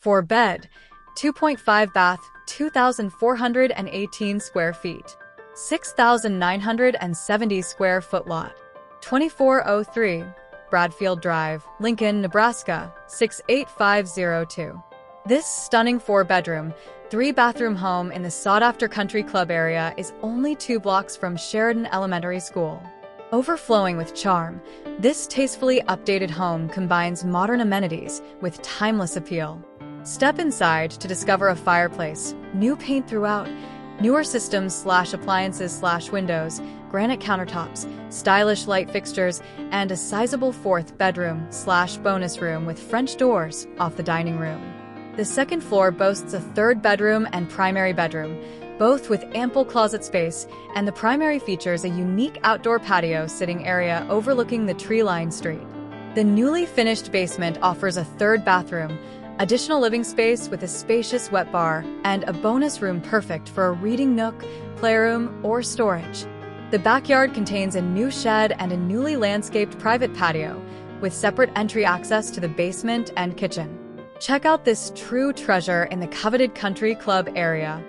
4 bed, 2.5 bath, 2,418 square feet, 6,970 square foot lot. 2403 Bradfield Drive, Lincoln, Nebraska, 68502. This stunning 4-bedroom, 3-bathroom home in the sought-after country club area is only 2 blocks from Sheridan Elementary School. Overflowing with charm, this tastefully updated home combines modern amenities with timeless appeal. Step inside to discover a fireplace, new paint throughout, newer systems/appliances/windows, granite countertops, stylish light fixtures, and a sizable 4th bedroom/bonus room with French doors off the dining room. The second floor boasts a 3rd bedroom and primary bedroom, both with ample closet space, and the primary features a unique outdoor patio sitting area overlooking the tree-lined street. The newly finished basement offers a 3rd bathroom, additional living space with a spacious wet bar, and a bonus room perfect for a reading nook, playroom, or storage. The backyard contains a new shed and a newly landscaped private patio, with separate entry access to the basement and kitchen. Check out this true treasure in the coveted country club area.